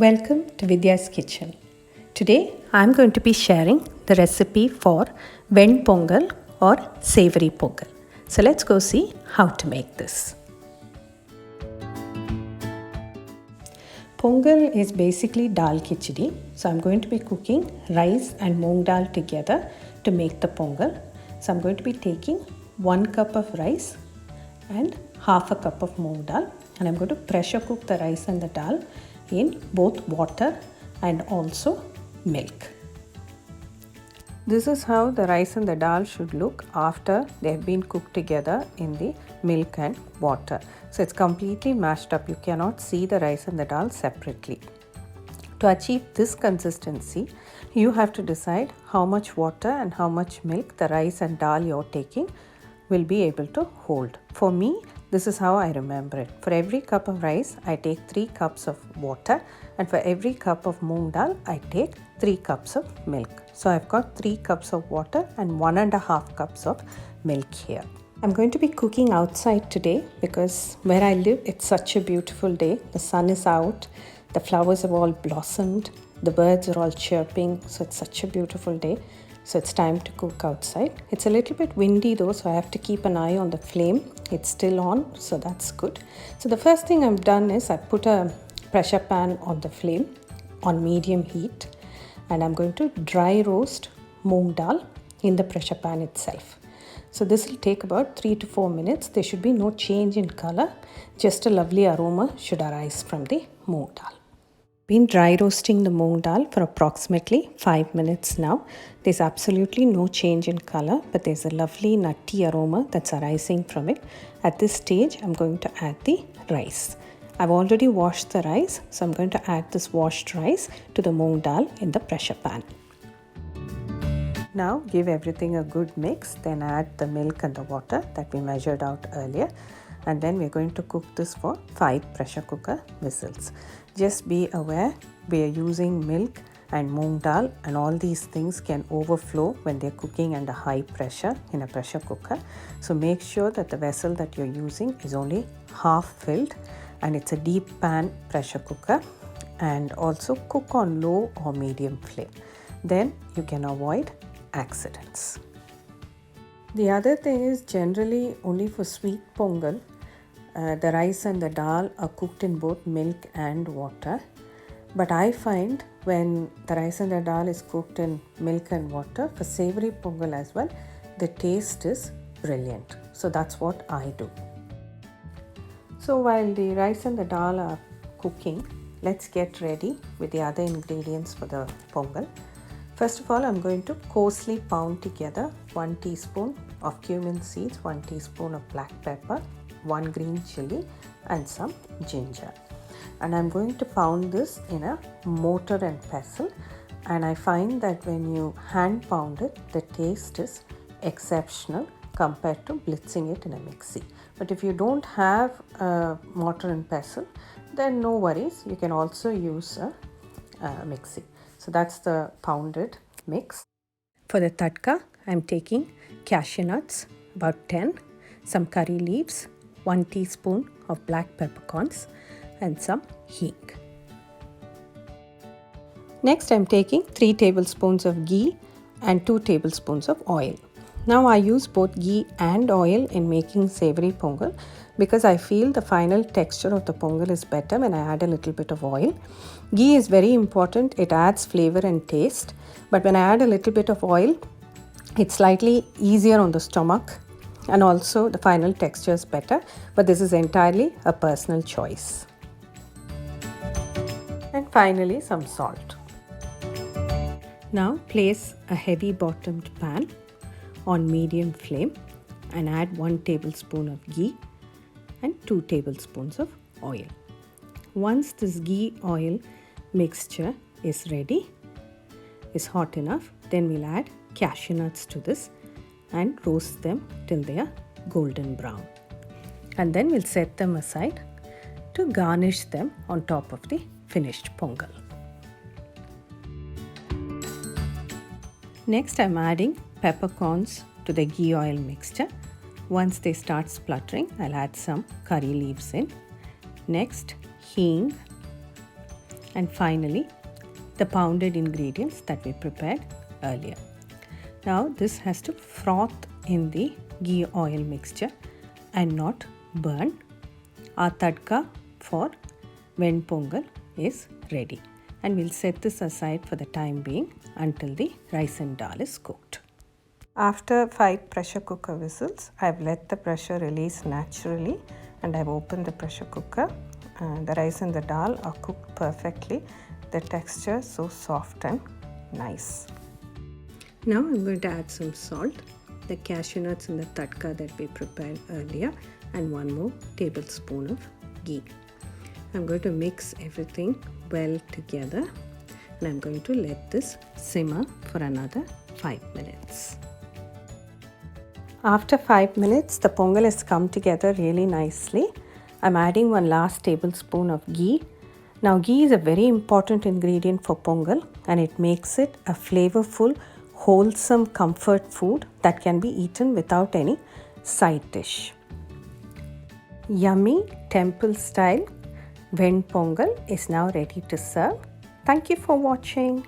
Welcome to Vidya's Kitchen. Today I'm going to be sharing the recipe for Ven Pongal or Savory Pongal. So let's go see how to make this. Pongal is basically dal khichdi. So I'm going to be cooking rice and moong dal together to make the pongal. So I'm going to be taking 1 cup of rice and half a cup of moong dal, and I'm going to pressure cook the rice and the dal in both water and also milk. This is how the rice and the dal should look after they have been cooked together in the milk and water. So it's completely mashed up. You cannot see the rice and the dal separately. To achieve this consistency, you have to decide how much water and how much milk the rice and dal you're taking will be able to hold. For me, this is how I remember it. For every cup of rice, I take 3 cups of water, and for every cup of moong dal, I take 3 cups of milk. So I've got 3 cups of water and 1.5 cups of milk here. I'm going to be cooking outside today because where I live, it's such a beautiful day. The sun is out, the flowers have all blossomed, the birds are all chirping, so it's such a beautiful day. So it's time to cook outside. It's a little bit windy though, so I have to keep an eye on the flame. It's still on, so that's good. So the first thing I've done is I put a pressure pan on the flame on medium heat, and I'm going to dry roast moong dal in the pressure pan itself. So this will take about 3 to 4 minutes. There should be no change in color, just a lovely aroma should arise from the moong dal. Been dry roasting the moong dal for approximately 5 minutes now. There's absolutely no change in color, but there's a lovely nutty aroma that's arising from it. At this stage, I'm going to add the rice. I've already washed the rice, so I'm going to add this washed rice to the moong dal in the pressure pan. Now give everything a good mix, then add the milk and the water that we measured out earlier, and then we're going to cook this for 5 pressure cooker whistles. Just be aware, we are using milk and moong dal, and all these things can overflow when they're cooking under high pressure in a pressure cooker. So make sure that the vessel that you're using is only half filled, and it's a deep pan pressure cooker, and also cook on low or medium flame. Then you can avoid accidents. The other thing is, generally only for sweet pongal, the rice and the dal are cooked in both milk and water. But I find when the rice and the dal is cooked in milk and water, for savory pongal as well, the taste is brilliant. So that's what I do. So while the rice and the dal are cooking, let's get ready with the other ingredients for the pongal. First of all, I'm going to coarsely pound together 1 teaspoon of cumin seeds, 1 teaspoon of black pepper, 1 green chili, and some ginger. And I'm going to pound this in a mortar and pestle, and I find that when you hand pound it, the taste is exceptional compared to blitzing it in a mixie. But if you don't have a mortar and pestle, then no worries, you can also use a mixie. So that's the pounded mix. For the tadka, I'm taking cashew nuts, about 10, some curry leaves, 1 teaspoon of black peppercorns, and some hing. Next, I'm taking 3 tablespoons of ghee and 2 tablespoons of oil. Now I use both ghee and oil in making savory pongal because I feel the final texture of the pongal is better when I add a little bit of oil. Ghee is very important, it adds flavor and taste, but when I add a little bit of oil, it's slightly easier on the stomach, and also the final texture is better, but this is entirely a personal choice. And finally, some salt. Now place a heavy bottomed pan on medium flame and add 1 tablespoon of ghee and 2 tablespoons of oil. Once this ghee oil mixture is ready, is hot enough, then we'll add cashew nuts to this and roast them till they are golden brown. And then we'll set them aside to garnish them on top of the finished pongal. Next, I'm adding peppercorns to the ghee oil mixture. Once they start spluttering, I'll add some curry leaves in. Next, hing and finally the pounded ingredients that we prepared earlier. Now this has to froth in the ghee oil mixture and not burn. Our tadka for Ven Pongal is ready, and we'll set this aside for the time being until the rice and dal is cooked. After 5 pressure cooker whistles, I've let the pressure release naturally and I've opened the pressure cooker. The rice and the dal are cooked perfectly. The texture is so soft and nice. Now I'm going to add some salt, the cashew nuts in the tadka that we prepared earlier, and 1 more tablespoon of ghee. I'm going to mix everything well together and I'm going to let this simmer for another 5 minutes. After 5 minutes, the pongal has come together really nicely. I'm adding 1 last tablespoon of ghee. Now ghee is a very important ingredient for pongal and it makes it a flavorful, wholesome comfort food that can be eaten without any side dish. Yummy temple style Ven Pongal is now ready to serve. Thank you for watching.